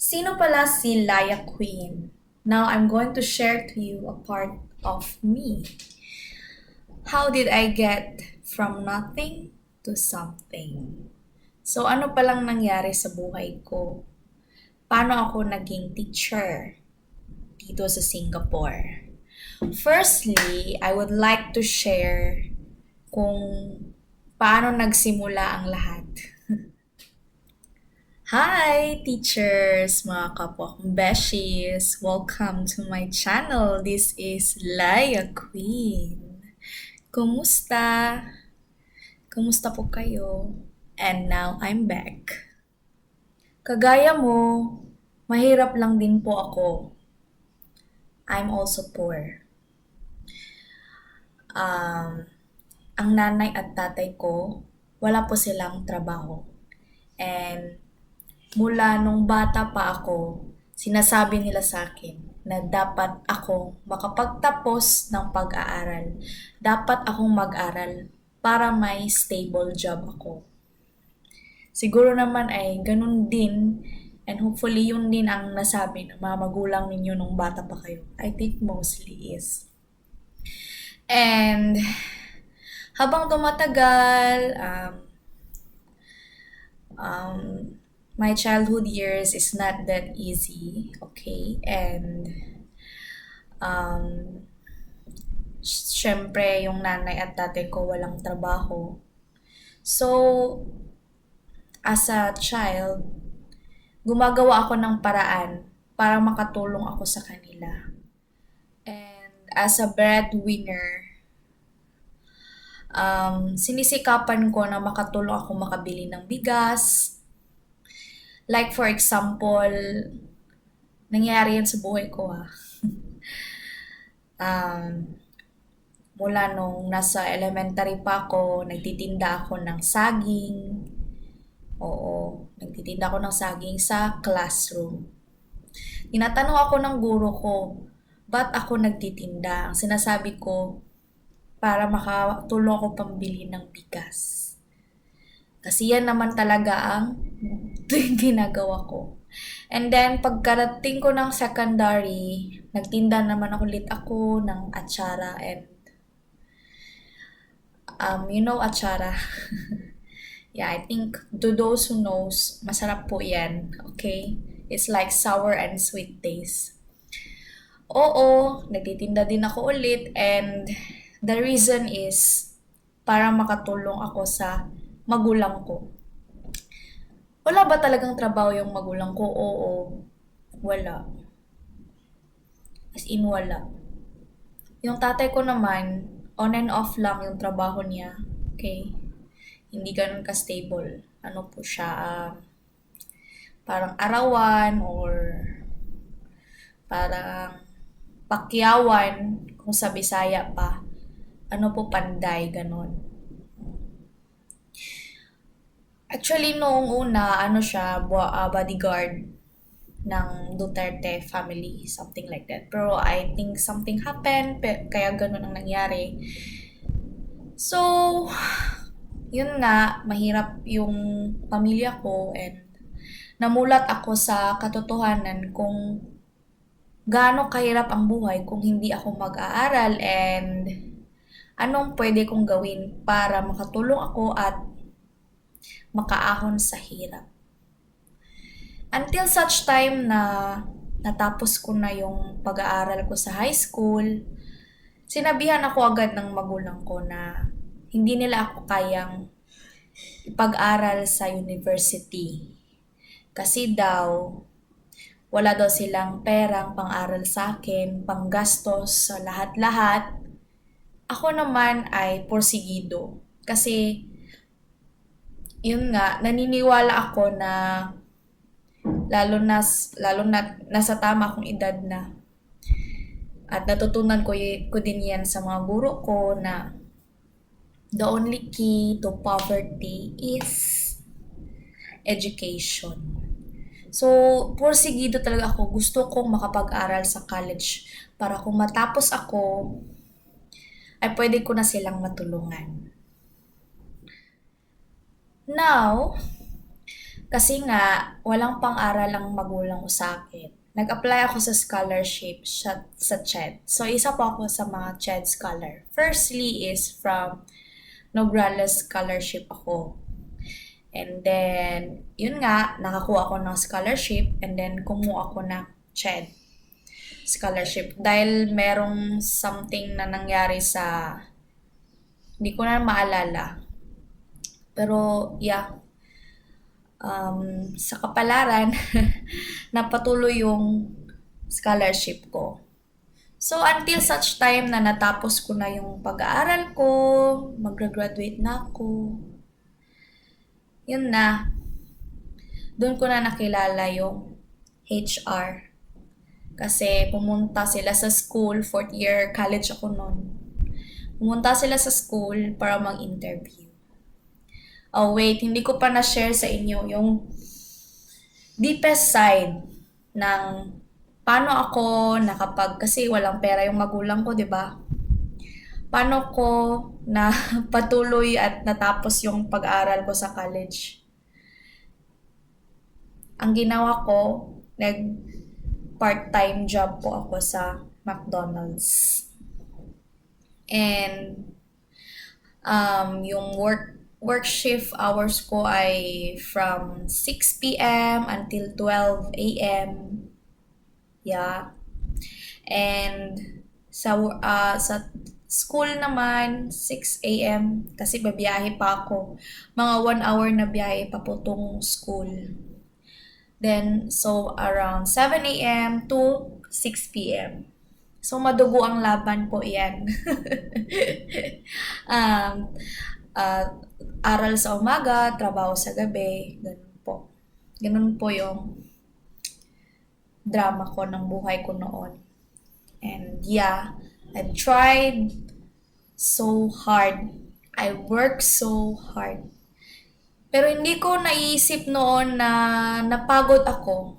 Sino pala si Laya Queen? Now I'm going to share to you a part of me. How did I get from nothing to something? So ano palang nangyari sa buhay ko? Paano ako naging teacher dito sa Singapore? Firstly, I would like to share kung paano nagsimula ang lahat. Hi, teachers, mga kapwa kong beshies! Welcome to my channel. This is Laya Queen. Kumusta? Kumusta po kayo? And now I'm back. Kagaya mo, mahirap lang din po ako. I'm also poor. Ang nanay at tatay ko, wala po silang trabaho. And mula nung bata pa ako, sinasabi nila sa akin na dapat ako makapagtapos ng pag-aaral. Dapat akong mag-aral para may stable job ako. Siguro naman ay ganun din, and hopefully yun din ang nasabi ng mga magulang ninyo nung bata pa kayo. I think mostly is. And habang tumatagal, my childhood years is not that easy, okay? And syempre yung nanay at tatay ko walang trabaho. So, as a child, gumagawa ako ng paraan para makatulong ako sa kanila. And as a breadwinner, sinisikapan ko na makatulong ako makabili ng bigas. Like for example, nangyari yan sa buhay ko mula nung nasa elementary pa ako, nagtitinda ako ng saging. Oo, nagtitinda ako ng saging sa classroom. Tinatanong ako ng guro ko, ba't ako nagtitinda? Ang sinasabi ko, para makatulong ako pambili ng bigas. Kasi yan naman talaga ang ginagawa ko. And then, pagkarating ko ng secondary, nagtinda naman ulit ako ng atsara and you know atsara. Yeah, I think to those who knows, masarap po yan. Okay? It's like sour and sweet taste. Oo, nagtitinda din ako ulit and the reason is para makatulong ako sa magulang ko. Wala ba talagang trabaho yung magulang ko? Oo. Wala. As in, wala. Yung tatay ko naman, on and off lang yung trabaho niya. Okay? Hindi ganun ka-stable. Ano po siya, parang arawan or parang pakyawan, kung sa Bisaya pa. Ano po, panday, ganun. Actually, noong una, ano siya, bodyguard ng Duterte family, something like that. Pero I think something happened, kaya ganun ang nangyari. So, yun nga, mahirap yung pamilya ko and namulat ako sa katotohanan kung gaano kahirap ang buhay kung hindi ako mag-aaral and anong pwede kong gawin para makatulong ako at makaahon sa hirap. Until such time na natapos ko na yung pag-aaral ko sa high school, sinabihan ako agad ng magulang ko na hindi nila ako kayang ipag-aral sa university. Kasi daw, wala daw silang perang pang-aral sa akin, panggastos sa lahat-lahat. Ako naman ay porsigido. Kasi yun nga, naniniwala ako na lalo na nasa tama akong edad na. At natutunan ko din yan sa mga guro ko na the only key to poverty is education. So, porsigido talaga ako. Gusto kong makapag-aral sa college para kung matapos ako, ay pwede ko na silang matulungan. Now, Kasi nga, walang pang-aral ang magulang ko sa akin. Nag-apply ako sa scholarship sa CHED. So, isa po ako sa mga CHED scholar. Firstly is from Nograles scholarship ako. And then, yun nga, nakakuha ako ng scholarship and then kumuha ako ng CHED scholarship. Dahil merong something na nangyari sa, hindi ko na maalala. Pero, yeah, sa kapalaran, napatuloy yung scholarship ko. So, until such time na natapos ko na yung pag-aaral ko, mag-graduate na ako, yun na, doon ko na nakilala yung HR. Kasi pumunta sila sa school, fourth year college ako noon. Pumunta sila sa school para mag-interview. Oh wait, hindi ko pa na-share sa inyo yung deepest side ng paano ako kasi walang pera yung magulang ko, 'di ba? Paano ko na patuloy at natapos yung pag-aaral ko sa college. Ang ginawa ko, nag part-time job po ako sa McDonald's. And yung work shift hours ko ay from 6 p.m. until 12 a.m. Yeah. And sa school naman, 6 a.m. kasi babiyahe pa ako. Mga 1 hour na biyahe pa po tong school. Then, so around 7 a.m. to 6 p.m. So, madugo ang laban po yan. um, uh, aral sa umaga, trabaho sa gabi, ganun po. Ganun po yung drama ko ng buhay ko noon. And yeah, I tried so hard. I worked so hard. Pero hindi ko naisip noon na napagod ako.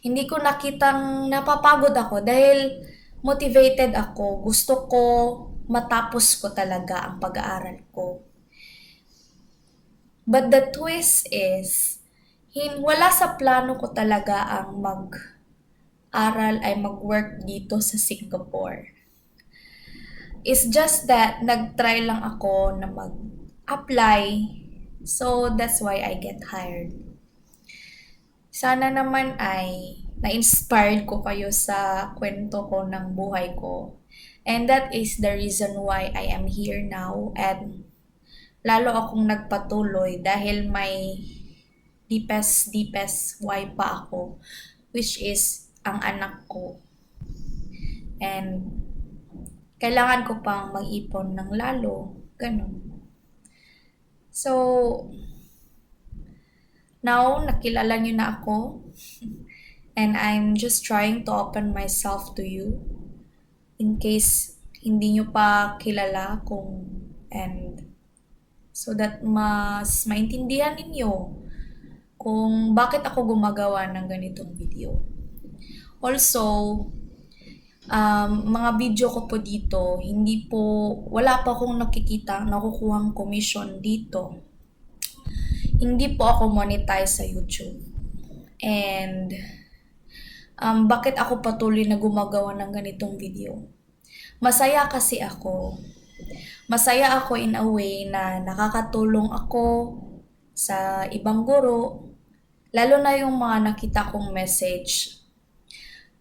Hindi ko nakitang napapagod ako dahil motivated ako. Gusto ko matapos ko talaga ang pag-aaral ko. But the twist is, wala sa plano ko talaga ang mag-aral ay mag-work dito sa Singapore. It's just that nag-try lang ako na mag-apply. So that's why I get hired. Sana naman ay na-inspired ko kayo sa kwento ko ng buhay ko. And that is the reason why I am here now. And lalo akong nagpatuloy dahil may deepest why pa ako. Which is ang anak ko. And kailangan ko pang mag-ipon ng lalo. Ganun. So, now, nakilala niyo na ako. And I'm just trying to open myself to you. In case hindi niyo pa kilala and so that mas maintindihan ninyo kung bakit ako gumagawa ng ganitong video. Also, mga video ko po dito, wala pa akong nakukuhang commission dito. Hindi po ako monetize sa YouTube. And bakit ako patuloy na gumagawa ng ganitong video? Masaya kasi ako. Masaya ako in a way na nakakatulong ako sa ibang guro, lalo na yung mga nakita kong message.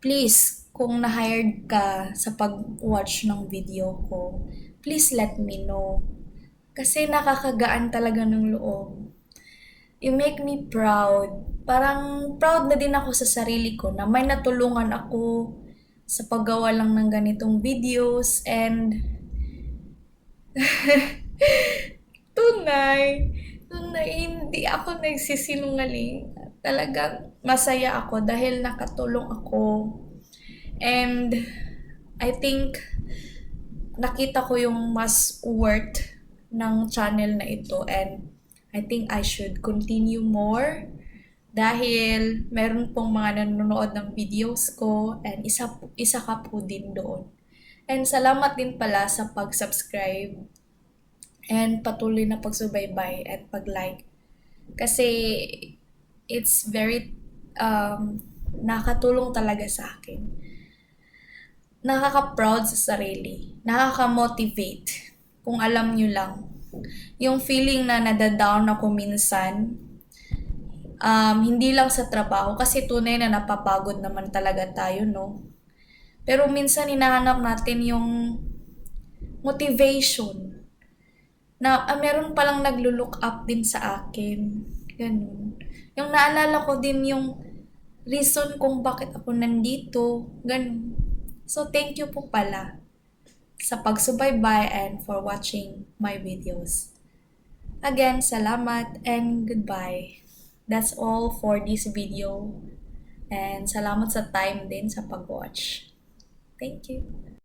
Please, kung na-hired ka sa pag-watch ng video ko, please let me know. Kasi nakakagaan talaga ng loob. You make me proud. Parang proud na din ako sa sarili ko na may natulungan ako sa paggawa lang ng ganitong videos and tunay, hindi ako nagsisinungaling. Talagang masaya ako dahil nakatulong ako. And I think nakita ko yung mas worth ng channel na ito and I think I should continue more dahil meron pong mga nanonood ng videos ko and isa ka po din doon. And salamat din pala sa pag-subscribe and patuloy na pagsubaybay at pag-like Kasi it's very nakatulong talaga sa akin. Nakaka-proud sa sarili, nakaka-motivate. Kung alam nyo lang, yung feeling na nadadown ako minsan, hindi lang sa trabaho, kasi tunay na napapagod naman talaga tayo, no? Pero minsan hinahanap natin yung motivation na meron palang naglo-look up din sa akin. Ganun. Yung naalala ko din yung reason kung bakit ako nandito. Ganun. So, thank you po pala sa pagsubaybay and for watching my videos. Again, salamat and goodbye. That's all for this video. And salamat sa time din sa pag-watch. Thank you.